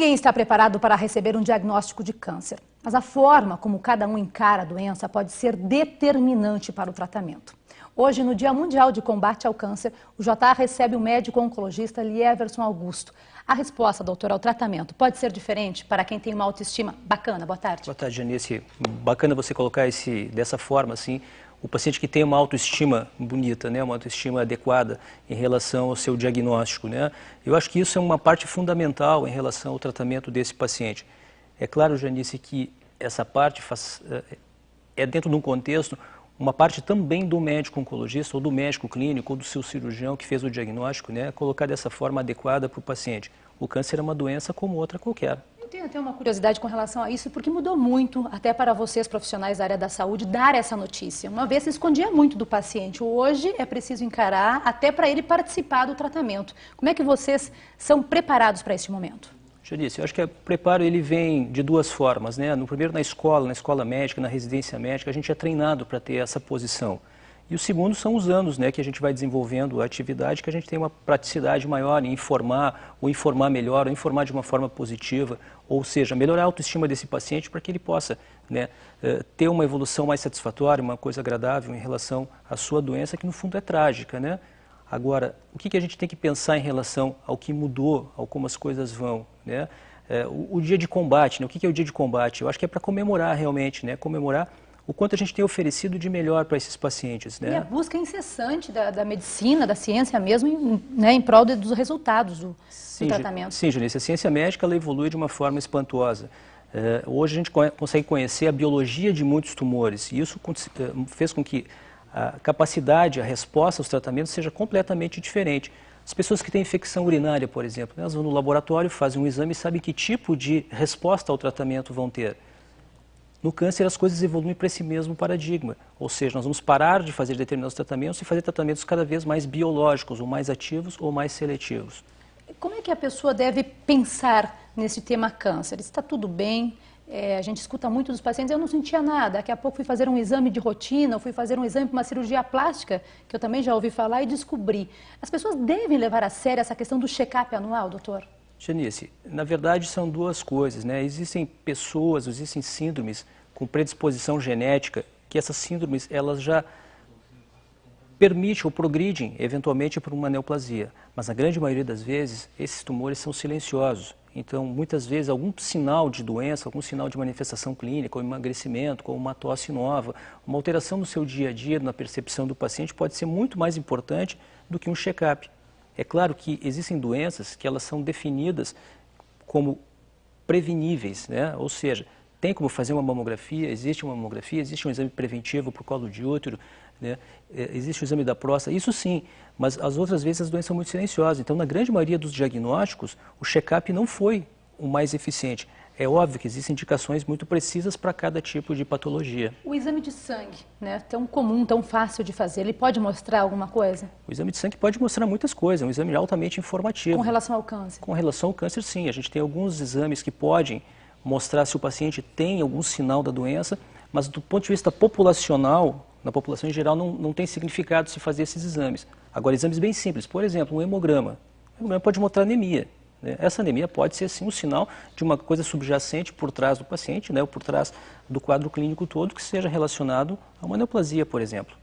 Ninguém está preparado para receber um diagnóstico de câncer, mas a forma como cada um encara a doença pode ser determinante para o tratamento. Hoje, no Dia Mundial de Combate ao Câncer, o JA recebe o médico oncologista Lieverson Augusto. A resposta, doutor, ao tratamento pode ser diferente para quem tem uma autoestima bacana? Boa tarde. Boa tarde, Janice. Bacana você colocar dessa forma, assim, o paciente que tem uma autoestima bonita, né, uma autoestima adequada em relação ao seu diagnóstico, né? Eu acho que isso é uma parte fundamental em relação ao tratamento desse paciente. É claro, Janice, que essa parte é dentro de um contexto, uma parte também do médico oncologista ou do médico clínico ou do seu cirurgião que fez o diagnóstico, né, colocar dessa forma adequada para o paciente. O câncer é uma doença como outra qualquer. Eu tenho até uma curiosidade com relação a isso, porque mudou muito, até para vocês profissionais da área da saúde, dar essa notícia. Uma vez se escondia muito do paciente, hoje é preciso encarar até para ele participar do tratamento. Como é que vocês são preparados para esse momento? Janice, eu acho que o preparo ele vem de duas formas, né? No primeiro na escola médica, na residência médica, a gente é treinado para ter essa posição. E o segundo são os anos, né, que a gente vai desenvolvendo a atividade, que a gente tem uma praticidade maior em informar, ou informar melhor, ou informar de uma forma positiva, ou seja, melhorar a autoestima desse paciente para que ele possa, né, ter uma evolução mais satisfatória, uma coisa agradável em relação à sua doença, que no fundo é trágica, né? Agora, o que a gente tem que pensar em relação ao que mudou, ao como as coisas vão, né? O dia de combate, né? O que é o dia de combate? Eu acho que é para comemorar realmente, né? Comemorar o quanto a gente tem oferecido de melhor para esses pacientes, né? E a busca incessante da medicina, da ciência mesmo, em prol dos resultados do tratamento. Sim, Janice, a ciência médica ela evolui de uma forma espantosa. Hoje a gente consegue conhecer a biologia de muitos tumores e isso fez com que a capacidade, a resposta aos tratamentos seja completamente diferente. As pessoas que têm infecção urinária, por exemplo, elas vão no laboratório, fazem um exame e sabem que tipo de resposta ao tratamento vão ter. No câncer, as coisas evoluem para esse mesmo paradigma, ou seja, nós vamos parar de fazer determinados tratamentos e fazer tratamentos cada vez mais biológicos, ou mais ativos ou mais seletivos. Como é que a pessoa deve pensar nesse tema câncer? Está tudo bem? A gente escuta muito dos pacientes, eu não sentia nada, daqui a pouco fui fazer um exame de rotina, ou fui fazer um exame para uma cirurgia plástica, que eu também já ouvi falar e descobri. As pessoas devem levar a sério essa questão do check-up anual, doutor? Janice, na verdade são duas coisas, né? Existem pessoas, existem síndromes com predisposição genética, que essas síndromes elas já permitem ou progridem eventualmente para uma neoplasia. Mas na grande maioria das vezes, esses tumores são silenciosos. Então, muitas vezes, algum sinal de doença, algum sinal de manifestação clínica, como emagrecimento, como uma tosse nova, uma alteração no seu dia a dia, na percepção do paciente, pode ser muito mais importante do que um check-up. É claro que existem doenças que elas são definidas como preveníveis, né? Ou seja, tem como fazer uma mamografia, existe um exame preventivo para o colo de útero, né? Existe o exame da próstata, isso sim, mas as outras vezes as doenças são muito silenciosas. Então, na grande maioria dos diagnósticos, o check-up não foi o mais eficiente. É óbvio que existem indicações muito precisas para cada tipo de patologia. O exame de sangue, né, tão comum, tão fácil de fazer, ele pode mostrar alguma coisa? O exame de sangue pode mostrar muitas coisas, é um exame altamente informativo. Com relação ao câncer? Com relação ao câncer, sim. A gente tem alguns exames que podem mostrar se o paciente tem algum sinal da doença, mas do ponto de vista populacional, na população em geral, não tem significado se fazer esses exames. Agora, exames bem simples, por exemplo, um hemograma. O hemograma pode mostrar anemia. Essa anemia pode ser, sim, um sinal de uma coisa subjacente por trás do paciente, né, ou por trás do quadro clínico todo, que seja relacionado a uma neoplasia, por exemplo.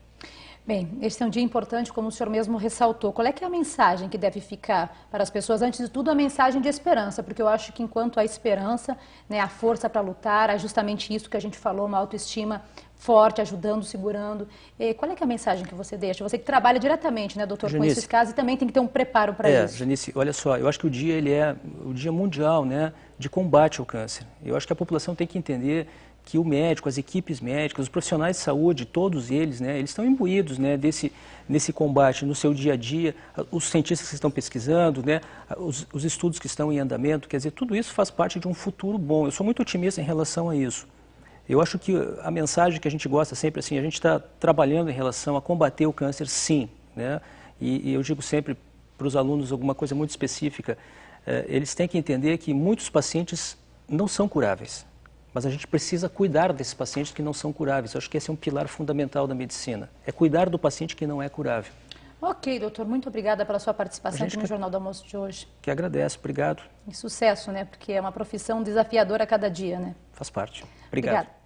Bem, esse é um dia importante, como o senhor mesmo ressaltou. Qual é que é a mensagem que deve ficar para as pessoas? Antes de tudo, a mensagem de esperança, porque eu acho que enquanto há esperança, né, a força para lutar, é justamente isso que a gente falou, uma autoestima forte, ajudando, segurando. Qual é que é a mensagem que você deixa? Você que trabalha diretamente, né, doutor, Janice, com esses casos e também tem que ter um preparo para isso. Janice, olha só, eu acho que o dia ele é o dia mundial, né, de combate ao câncer. Eu acho que a população tem que entender que o médico, as equipes médicas, os profissionais de saúde, todos eles, né, eles estão imbuídos, né, nesse combate no seu dia a dia, os cientistas que estão pesquisando, né, os estudos que estão em andamento, quer dizer, tudo isso faz parte de um futuro bom. Eu sou muito otimista em relação a isso. Eu acho que a mensagem que a gente gosta sempre, assim, a gente está trabalhando em relação a combater o câncer, sim, né, e eu digo sempre para os alunos alguma coisa muito específica, eles têm que entender que muitos pacientes não são curáveis. Mas a gente precisa cuidar desses pacientes que não são curáveis. Eu acho que esse é um pilar fundamental da medicina. É cuidar do paciente que não é curável. Ok, doutor, muito obrigada pela sua participação aqui no Jornal do Almoço de hoje. Que agradeço, obrigado. E sucesso, né? Porque é uma profissão desafiadora a cada dia, né? Faz parte. Obrigado. Obrigada.